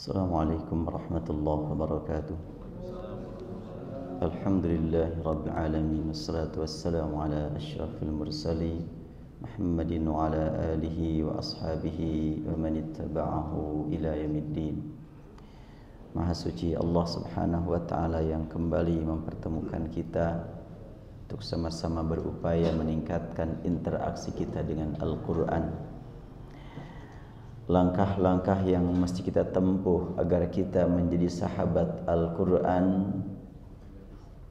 Assalamualaikum warahmatullahi wabarakatuh. Alhamdulillahi rabbil alamin, wassalatu wassalamu ala asyrafil mursalin Muhammadin wa ala alihi wa ashabihi wa man ittaba'ahu ila yaumiddin. Maha suci Allah Subhanahu wa taala yang kembali mempertemukan kita untuk sama-sama berupaya meningkatkan interaksi kita dengan Al-Qur'an. Langkah-langkah yang mesti kita tempuh agar kita menjadi sahabat Al-Quran.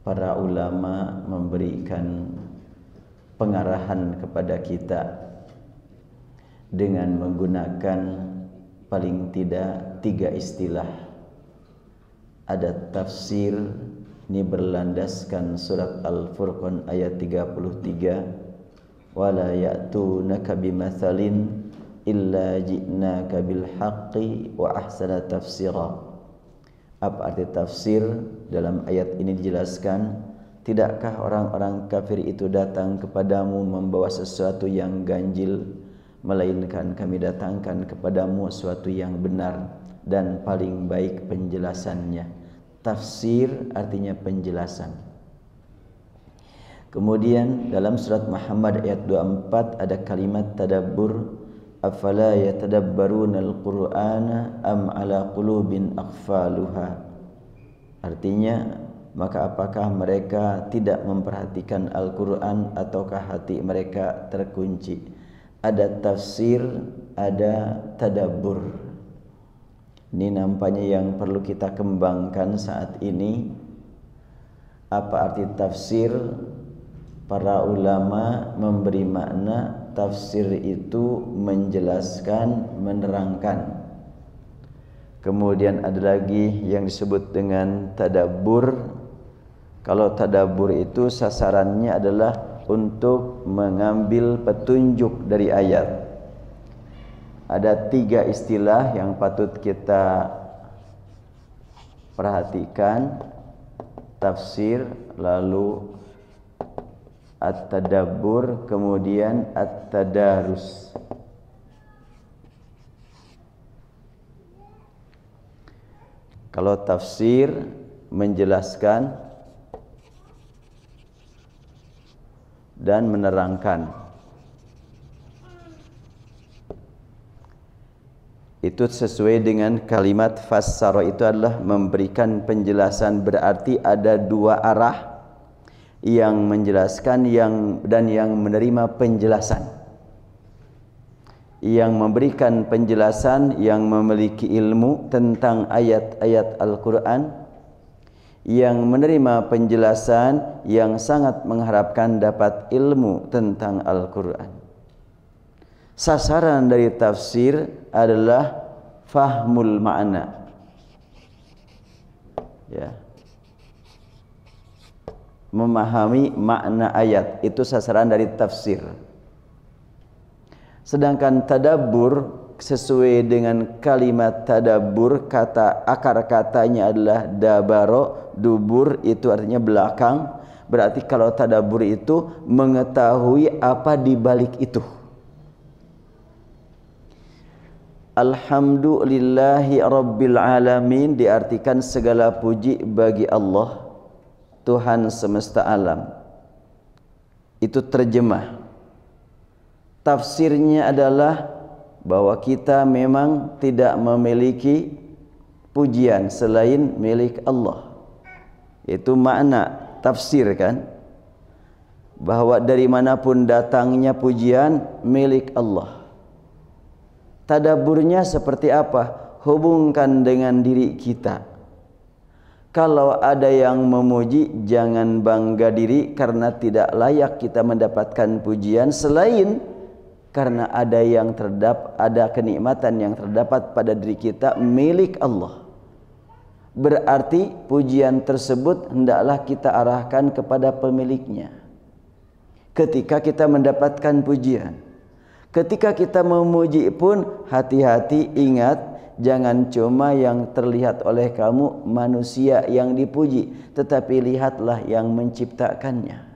Para ulama memberikan pengarahan kepada kita dengan menggunakan paling tidak 3 istilah. Ada tafsir, ini berlandaskan surat Al-Furqan ayat 33, wala ya'tunaka bimathalin illa ji'naka bil haqqi wa ahsana tafsira. Apa arti tafsir? Dalam ayat ini dijelaskan, tidakkah orang-orang kafir itu datang kepadamu membawa sesuatu yang ganjil, melainkan kami datangkan kepadamu sesuatu yang benar dan paling baik penjelasannya. Tafsir artinya penjelasan. Kemudian dalam surat Muhammad ayat 24 ada kalimat tadabbur, afala yatadabbaruna al-Qur'ana am ala qulubin aqfaluha. Artinya, maka apakah mereka tidak memperhatikan Al-Qur'an ataukah hati mereka terkunci? Ada tafsir, ada tadabbur. Ini nampaknya yang perlu kita kembangkan saat ini. Apa arti tafsir? Para ulama memberi makna tafsir itu menjelaskan, menerangkan. Kemudian ada lagi yang disebut dengan tadabbur. Kalau tadabbur itu sasarannya adalah untuk mengambil petunjuk dari ayat. Ada 3 istilah yang patut kita perhatikan: tafsir, lalu at-tadabbur, kemudian at-tadarus. Kalau tafsir menjelaskan dan menerangkan, itu sesuai dengan kalimat fassara, itu adalah memberikan penjelasan. Berarti ada 2 arah, yang menjelaskan dan yang menerima penjelasan. Yang memberikan penjelasan yang memiliki ilmu tentang ayat-ayat Al-Quran, yang menerima penjelasan yang sangat mengharapkan dapat ilmu tentang Al-Quran. Sasaran dari tafsir adalah fahmul ma'na, ya, memahami makna ayat, itu sasaran dari tafsir. Sedangkan tadabbur sesuai dengan kalimat tadabbur, kata akar katanya adalah dabaro, dubur, itu artinya belakang. Berarti kalau tadabbur itu mengetahui apa di balik itu. Alhamdulillahi rabbil alamin diartikan segala puji bagi Allah, Tuhan semesta alam. Itu terjemah. Tafsirnya adalah bahwa kita memang tidak memiliki pujian selain milik Allah. Itu makna tafsir, kan? Bahwa dari manapun datangnya pujian milik Allah. Tadabburnya seperti apa? Hubungkan dengan diri kita. Kalau ada yang memuji, jangan bangga diri karena tidak layak kita mendapatkan pujian selain karena ada kenikmatan yang terdapat pada diri kita milik Allah. Berarti pujian tersebut hendaklah kita arahkan kepada pemiliknya. Ketika kita mendapatkan pujian, ketika kita memuji pun hati-hati, ingat, jangan cuma yang terlihat oleh kamu manusia yang dipuji, tetapi lihatlah yang menciptakannya.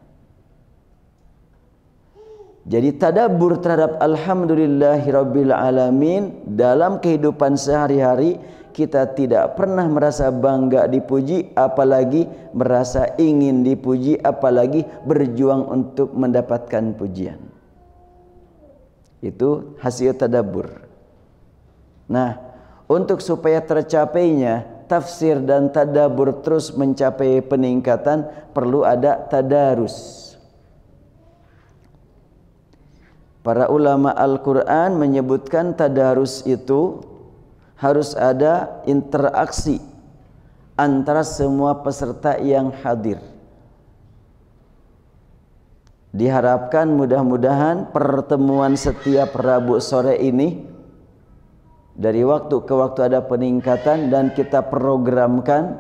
Jadi tadabbur terhadap alhamdulillahirabbil alamin dalam kehidupan sehari-hari kita tidak pernah merasa bangga dipuji, apalagi merasa ingin dipuji, apalagi berjuang untuk mendapatkan pujian. Itu hasil tadabbur. Nah, untuk supaya tercapainya tafsir dan tadabbur terus mencapai peningkatan, perlu ada tadarus. Para ulama Al-Quran menyebutkan tadarus itu harus ada interaksi antara semua peserta yang hadir. Diharapkan mudah-mudahan pertemuan setiap Rabu sore ini dari waktu ke waktu ada peningkatan, dan kita programkan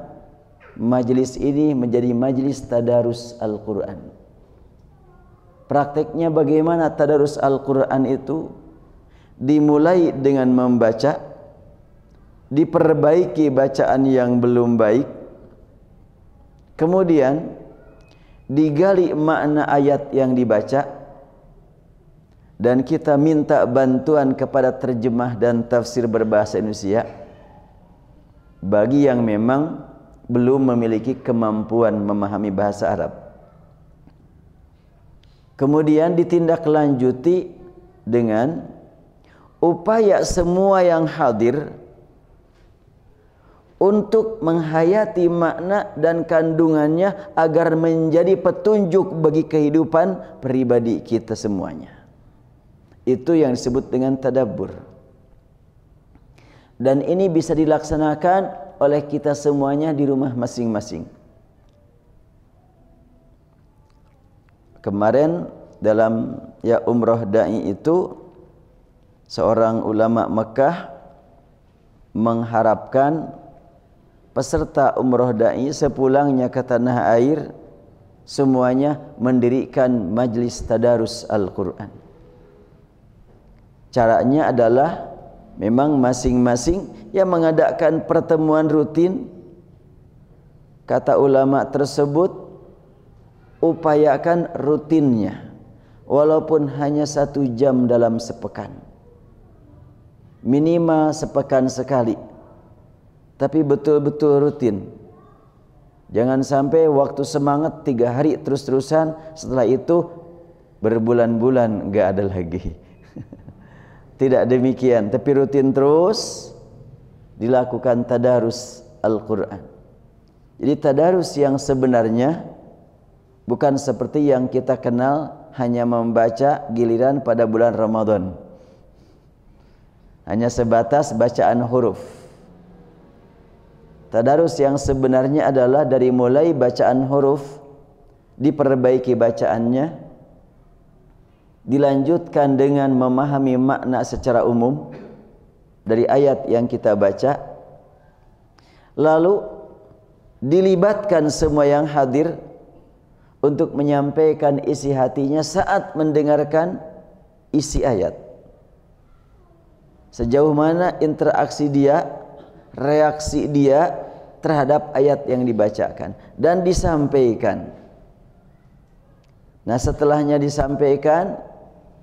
majelis ini menjadi majelis tadarus Al-Quran. Prakteknya bagaimana tadarus Al-Quran itu? Dimulai dengan membaca, diperbaiki bacaan yang belum baik, kemudian digali makna ayat yang dibaca, dan kita minta bantuan kepada terjemah dan tafsir berbahasa Indonesia bagi yang memang belum memiliki kemampuan memahami bahasa Arab. Kemudian ditindaklanjuti dengan upaya semua yang hadir untuk menghayati makna dan kandungannya agar menjadi petunjuk bagi kehidupan pribadi kita semuanya. Itu yang disebut dengan tadabbur. Dan ini bisa dilaksanakan oleh kita semuanya di rumah masing-masing. Kemarin dalam umroh da'i itu, seorang ulama Mekah mengharapkan peserta umroh da'i sepulangnya ke tanah air semuanya mendirikan majlis tadarus Al-Quran. Caranya adalah memang masing-masing yang mengadakan pertemuan rutin. Kata ulama tersebut, upayakan rutinnya walaupun hanya 1 jam dalam sepekan, minimal sepekan sekali, tapi betul-betul rutin. Jangan sampai waktu semangat 3 hari terus-terusan, setelah itu berbulan-bulan gak ada lagi. Tidak demikian, tapi rutin terus dilakukan tadarus Al-Quran. Jadi tadarus yang sebenarnya bukan seperti yang kita kenal, hanya membaca giliran pada bulan Ramadan, hanya sebatas bacaan huruf. Tadarus yang sebenarnya adalah dari mulai bacaan huruf, diperbaiki bacaannya, dilanjutkan dengan memahami makna secara umum dari ayat yang kita baca, lalu dilibatkan semua yang hadir untuk menyampaikan isi hatinya saat mendengarkan isi ayat. Sejauh mana interaksi dia, reaksi dia terhadap ayat yang dibacakan dan disampaikan. Nah, setelahnya disampaikan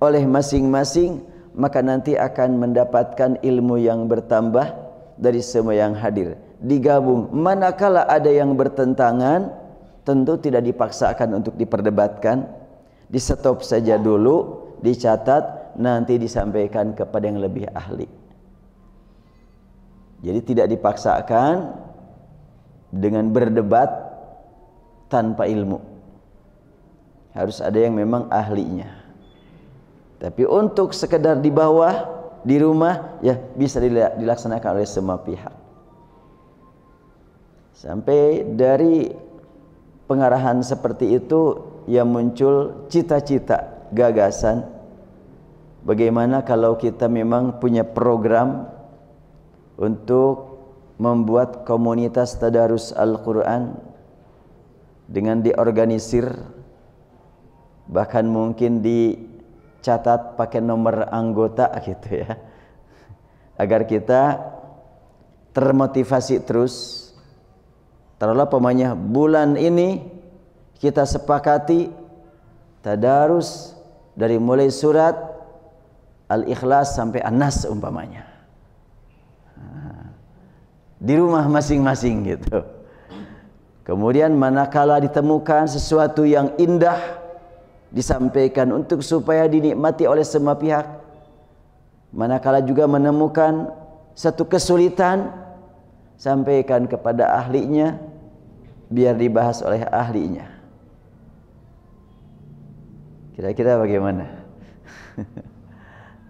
oleh masing-masing, maka nanti akan mendapatkan ilmu yang bertambah dari semua yang hadir. Digabung, manakala ada yang bertentangan, tentu tidak dipaksakan untuk diperdebatkan, di stop saja dulu, dicatat, nanti disampaikan kepada yang lebih ahli. Jadi tidak dipaksakan dengan berdebat tanpa ilmu. Harus ada yang memang ahlinya. Tapi untuk sekedar di bawah, di rumah, ya bisa dilaksanakan oleh semua pihak. Sampai dari pengarahan seperti itu yang muncul cita-cita, gagasan, bagaimana kalau kita memang punya program untuk membuat komunitas tadarus Al-Quran dengan diorganisir, bahkan mungkin dicatat pakai nomor anggota gitu ya, agar kita termotivasi terus. Taruhlah pemanya bulan ini kita sepakati tadarus dari mulai surat Al-Ikhlas sampai An-Nas umpamanya. di rumah masing-masing gitu. Kemudian manakala ditemukan sesuatu yang indah disampaikan untuk supaya dinikmati oleh semua pihak. Manakala juga menemukan satu kesulitan, sampaikan kepada ahlinya biar dibahas oleh ahlinya. Kira-kira bagaimana?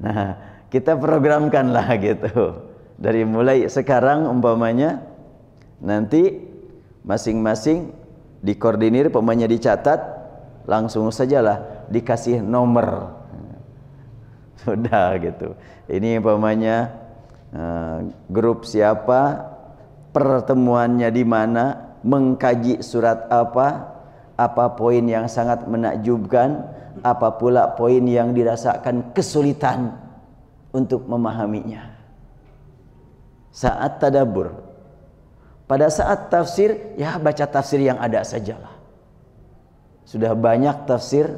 Nah, kita programkanlah gitu. Dari mulai sekarang umpamanya, nanti masing-masing dikoordinir, umpamanya dicatat, langsung sajalah dikasih nomor. Sudah gitu. Ini umpamanya grup siapa, pertemuannya di mana, mengkaji surat apa poin yang sangat menakjubkan, apa pula poin yang dirasakan kesulitan untuk memahaminya. Saat tadabbur, pada saat tafsir, ya baca tafsir yang ada sajalah. Sudah banyak tafsir.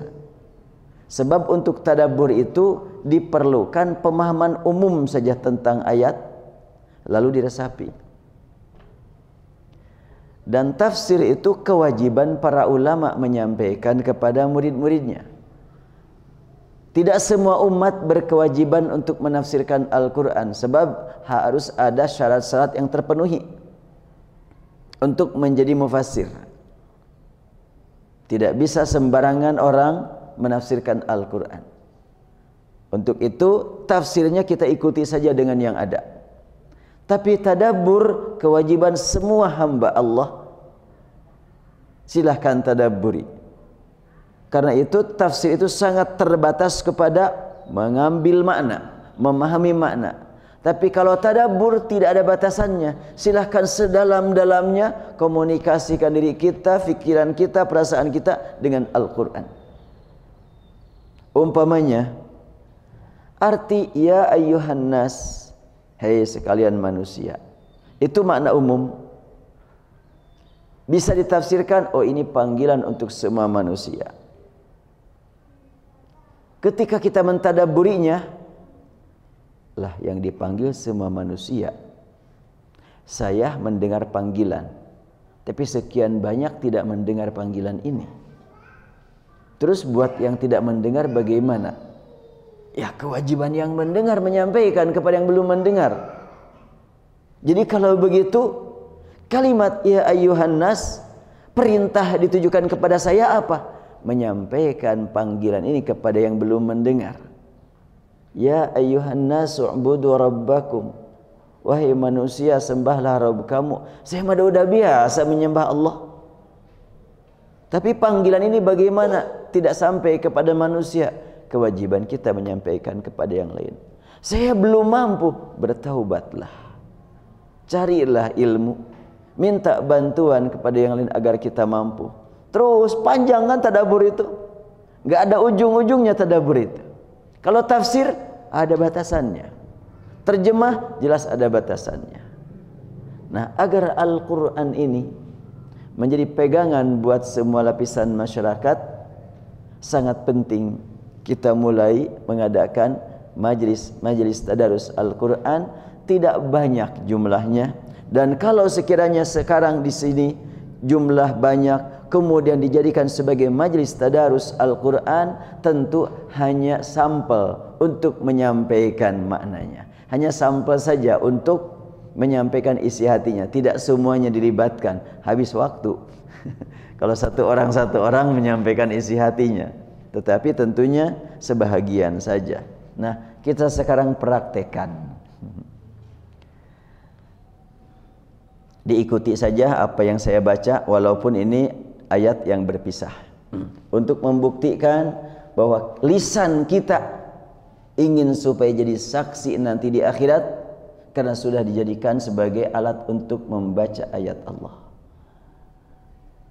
Sebab untuk tadabbur itu diperlukan pemahaman umum saja tentang ayat, lalu diresapi. Dan tafsir itu kewajiban para ulama menyampaikan kepada murid-muridnya. Tidak semua umat berkewajiban untuk menafsirkan Al-Quran, sebab harus ada syarat-syarat yang terpenuhi untuk menjadi mufassir. Tidak bisa sembarangan orang menafsirkan Al-Quran. Untuk itu tafsirnya kita ikuti saja dengan yang ada. Tapi tadabbur kewajiban semua hamba Allah. Silahkan tadabburi. Karena itu tafsir itu sangat terbatas kepada mengambil makna, memahami makna. Tapi kalau tadabbur tidak ada batasannya. Silahkan sedalam-dalamnya komunikasikan diri kita, fikiran kita, perasaan kita dengan Al-Quran. Umpamanya arti ya ayyuhan nas, hei sekalian manusia, itu makna umum. Bisa ditafsirkan, oh ini panggilan untuk semua manusia. Ketika kita mentadabburinya, lah yang dipanggil semua manusia. Saya mendengar panggilan, tapi sekian banyak tidak mendengar panggilan ini. Terus buat yang tidak mendengar bagaimana? Ya kewajiban yang mendengar menyampaikan kepada yang belum mendengar. Jadi kalau begitu, kalimat ya ayyuhan nas, perintah ditujukan kepada saya apa? Menyampaikan panggilan ini kepada yang belum mendengar. Ya ayyuhan nas u'budu rabbakum, wahai manusia sembahlah Rabb kamu. Saya udah biasa menyembah Allah. Tapi panggilan ini bagaimana? Tidak sampai kepada manusia. Kewajiban kita menyampaikan kepada yang lain. Saya belum mampu, bertaubatlah. Carilah ilmu, minta bantuan kepada yang lain agar kita mampu. Terus panjang kan tadabbur itu, nggak ada ujung-ujungnya tadabbur itu. Kalau tafsir ada batasannya, terjemah jelas ada batasannya. Nah, agar Al-Quran ini menjadi pegangan buat semua lapisan masyarakat, sangat penting kita mulai mengadakan majelis tadarus Al-Quran. Tidak banyak jumlahnya, dan kalau sekiranya sekarang di sini jumlah banyak kemudian dijadikan sebagai majelis tadarus Al-Quran, tentu hanya sampel untuk menyampaikan maknanya, hanya sampel saja untuk menyampaikan isi hatinya. Tidak semuanya dilibatkan, habis waktu. Kalau satu orang menyampaikan isi hatinya, tetapi tentunya sebahagian saja. Nah, kita sekarang praktekkan. Diikuti saja apa yang saya baca, walaupun ini ayat yang berpisah, untuk membuktikan bahwa lisan kita ingin supaya jadi saksi nanti di akhirat, karena sudah dijadikan sebagai alat untuk membaca ayat Allah.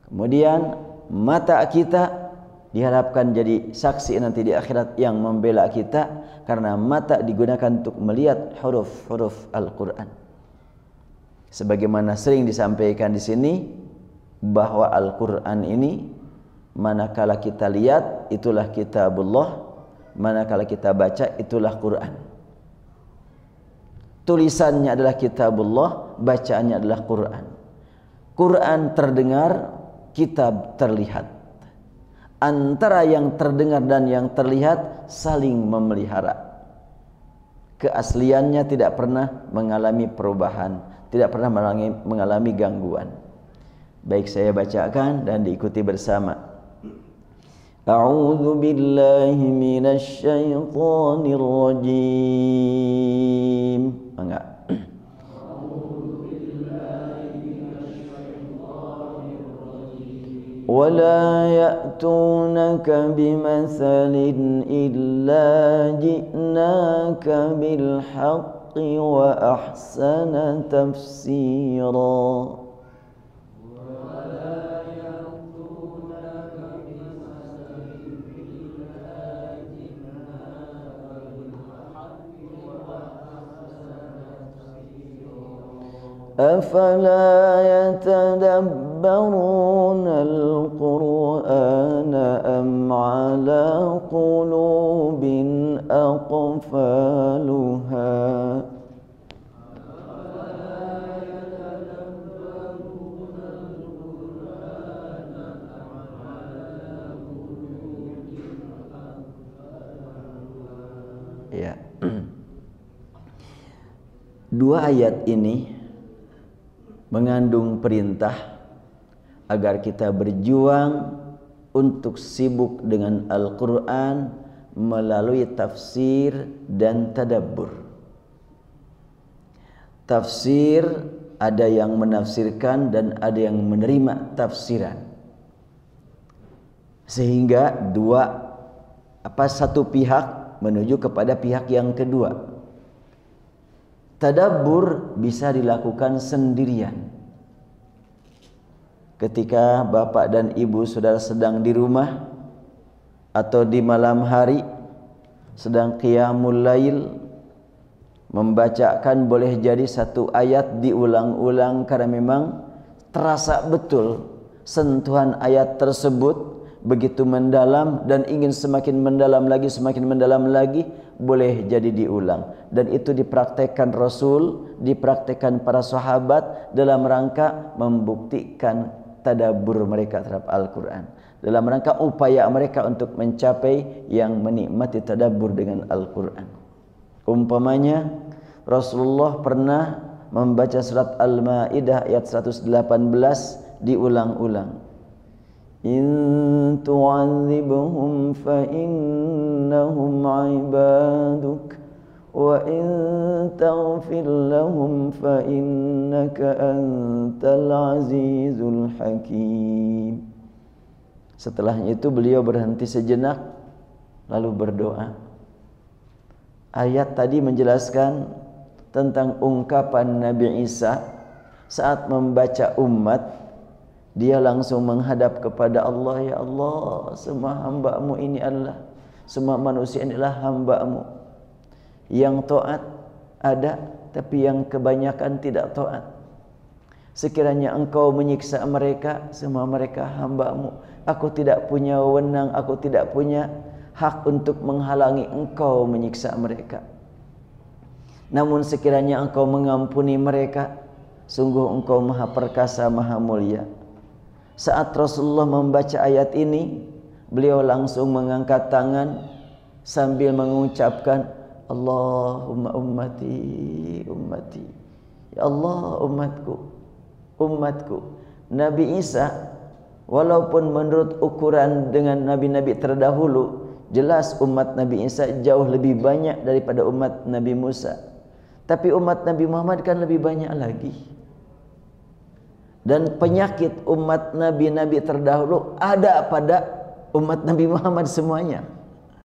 Kemudian mata kita diharapkan jadi saksi nanti di akhirat yang membela kita, karena mata digunakan untuk melihat huruf-huruf Al-Quran. Sebagaimana sering disampaikan di sini, bahwa Al-Quran ini manakala kita lihat itulah kitabullah, manakala kita baca itulah Quran. tulisannya adalah kitabullah, bacaannya adalah Quran. Quran terdengar, kitab terlihat. Antara yang terdengar dan yang terlihat saling memelihara. Keasliannya tidak pernah mengalami perubahan, tidak pernah mengalami gangguan. Baik, saya bacakan dan diikuti bersama. A'udzu billahi minasy syaithanir rajim. Enggak. ولا يأتونك بمثل إلا جئناك بالحق وأحسن تفسيرا أفلا يتدبرون القرآن أم على قلوب أقفالها Ya. Dua ayat ini mengandung perintah agar kita berjuang untuk sibuk dengan Al-Quran melalui tafsir dan tadabbur. Tafsir, ada yang menafsirkan dan ada yang menerima tafsiran, sehingga satu pihak menuju kepada pihak yang kedua. Tadabbur bisa dilakukan sendirian. Ketika bapak dan ibu saudara sedang di rumah atau di malam hari sedang qiyamul lail, membacakan boleh jadi satu ayat diulang-ulang karena memang terasa betul sentuhan ayat tersebut begitu mendalam dan ingin semakin mendalam lagi, boleh jadi diulang. Dan itu dipraktekkan Rasul, dipraktekkan para sahabat dalam rangka membuktikan tadabbur mereka terhadap Al-Quran, dalam rangka upaya mereka untuk mencapai yang menikmati tadabbur dengan Al-Quran. Umpamanya Rasulullah pernah membaca surat Al-Maidah ayat 118 diulang-ulang. In tu'adzibhum fa innahum 'ibaduk wa in taghfir lahum fa innaka antal azizul hakim. Setelahnya itu beliau berhenti sejenak lalu berdoa. Ayat tadi menjelaskan tentang ungkapan Nabi Isa saat membaca umat. Dia langsung menghadap kepada Allah, ya Allah, semua hamba-Mu ini adalah, semua manusia ini adalah hamba-Mu. Yang taat ada, tapi yang kebanyakan tidak taat. Sekiranya Engkau menyiksa mereka, semua mereka hamba-Mu. Aku tidak punya wewenang, aku tidak punya hak untuk menghalangi Engkau menyiksa mereka. Namun sekiranya Engkau mengampuni mereka, sungguh Engkau maha perkasa, maha mulia. Saat Rasulullah membaca ayat ini, beliau langsung mengangkat tangan sambil mengucapkan, Allahumma ummati, ummati. Ya Allah, umatku, umatku. Nabi Isa, walaupun menurut ukuran dengan nabi-nabi terdahulu, jelas umat Nabi Isa jauh lebih banyak daripada umat Nabi Musa. Tapi umat Nabi Muhammad kan lebih banyak lagi. Dan penyakit umat nabi-nabi terdahulu ada pada umat Nabi Muhammad semuanya.